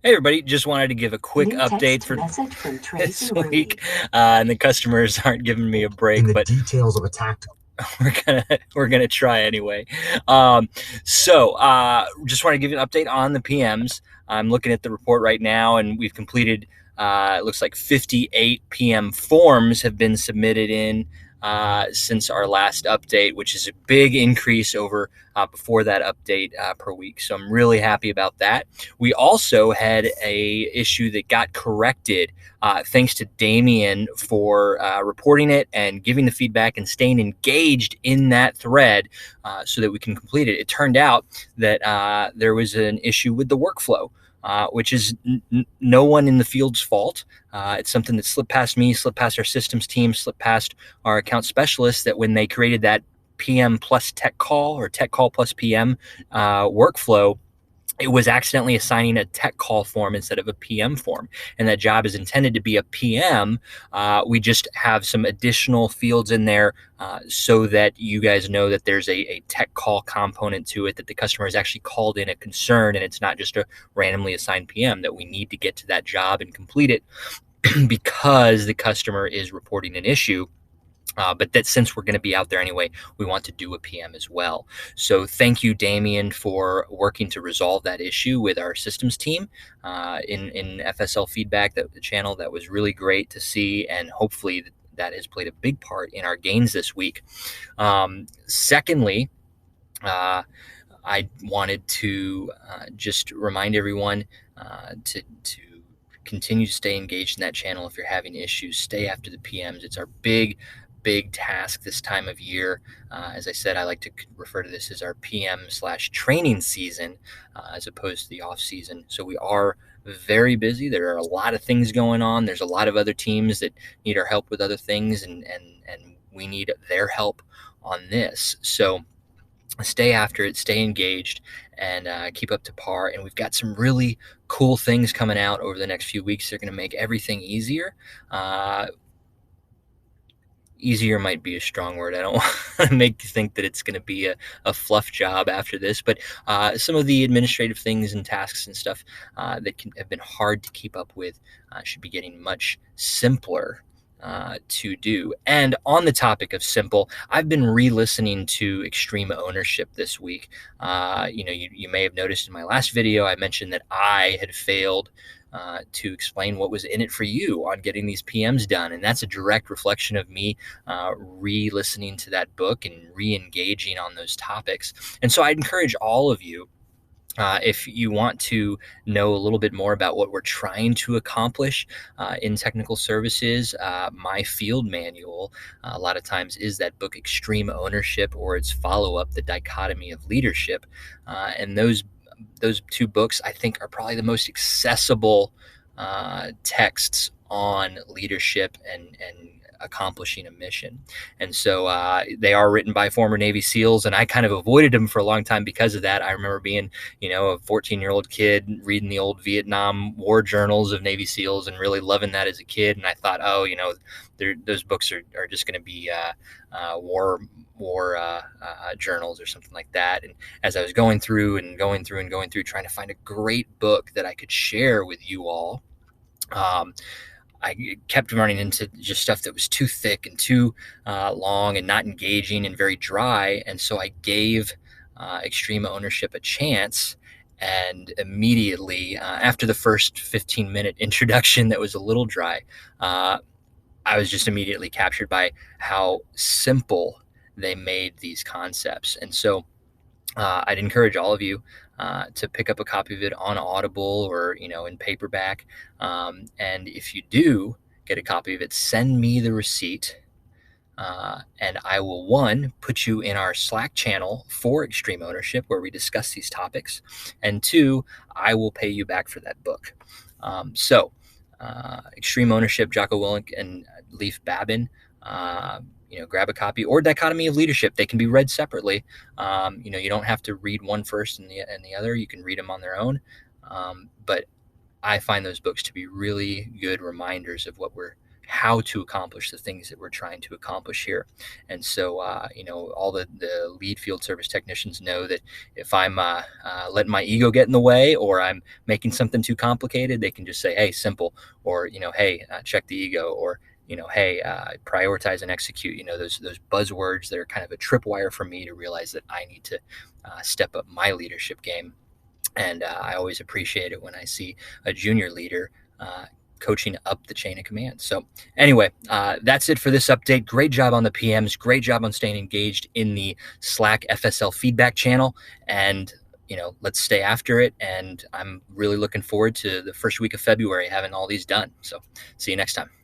Hey everybody, just wanted to give a quick New update text for message from this Tracy week. Ruby. And the customers aren't giving me a In break, the but details of a tactical. we're gonna try anyway. So just want to give you an update on the PMs. I'm looking at the report right now, and we've completed. It looks like 58 PM forms have been submitted in since our last update, which is a big increase over before that update per week. So I'm really happy about that. We also had a issue that got corrected thanks to Damien for reporting it and giving the feedback and staying engaged in that thread so that we can complete it. It turned out that there was an issue with the workflow. Which is no one in the field's fault. It's something that slipped past me, slipped past our systems team, slipped past our account specialists, that when they created that PM plus tech call or tech call plus PM workflow, it was accidentally assigning a tech call form instead of a PM form. And that job is intended to be a PM. We just have some additional fields in there so that you guys know that there's a tech call component to it, that the customer has actually called in a concern and it's not just a randomly assigned PM, that we need to get to that job and complete it because the customer is reporting an issue. But that since we're going to be out there anyway, we want to do a PM as well. So thank you, Damien, for working to resolve that issue with our systems team in FSL feedback, that the channel. That was really great to see, and hopefully that has played a big part in our gains this week. Secondly, I wanted to just remind everyone to continue to stay engaged in that channel. If you're having issues, stay after the PMs. It's our big task this time of year. As I said, I like to refer to this as our PM/training season as opposed to the off season. So we are very busy. There are a lot of things going on. There's a lot of other teams that need our help with other things, and we need their help on this. So stay after it, stay engaged, and keep up to par. And we've got some really cool things coming out over the next few weeks. They're going to make everything easier. Easier might be a strong word. I don't want to make you think that it's going to be a fluff job after this, but some of the administrative things and tasks and stuff that have been hard to keep up with should be getting much simpler to do. And on the topic of simple, I've been re-listening to Extreme Ownership this week. You may have noticed in my last video, I mentioned that I had failed to explain what was in it for you on getting these PMs done. And that's a direct reflection of me re-listening to that book and re-engaging on those topics. And so I'd encourage all of you, if you want to know a little bit more about what we're trying to accomplish in technical services, my field manual a lot of times is that book, Extreme Ownership, or its follow-up, The Dichotomy of Leadership. And those two books, I think, are probably the most accessible texts on leadership and accomplishing a mission. And so they are written by former Navy SEALs, and I kind of avoided them for a long time because of that. I remember being, a 14-year-old kid reading the old Vietnam War journals of Navy SEALs and really loving that as a kid. And I thought, those books are just going to be war journals or something like that. And as I was going through, trying to find a great book that I could share with you all, I kept running into just stuff that was too thick and too long and not engaging and very dry. And so I gave Extreme Ownership a chance. And immediately after the first 15-minute introduction that was a little dry, I was just immediately captured by how simple they made these concepts. And so I'd encourage all of you to pick up a copy of it on Audible or, in paperback. And if you do get a copy of it, send me the receipt. And I will, one, put you in our Slack channel for Extreme Ownership, where we discuss these topics. And two, I will pay you back for that book. Extreme Ownership, Jocko Willink and Leif Babin. Grab a copy, or Dichotomy of Leadership. They can be read separately. You don't have to read one first and the other. You can read them on their own. But I find those books to be really good reminders of what we're how to accomplish the things that we're trying to accomplish here. And so, all the lead field service technicians know that if I'm letting my ego get in the way, or I'm making something too complicated, they can just say, hey, simple, or, hey, check the ego, or, hey, prioritize and execute, those buzzwords that are kind of a tripwire for me to realize that I need to step up my leadership game. And I always appreciate it when I see a junior leader coaching up the chain of command. So, anyway, that's it for this update. Great job on the PMs. Great job on staying engaged in the Slack FSL feedback channel. And, let's stay after it. And I'm really looking forward to the first week of February having all these done. So, see you next time.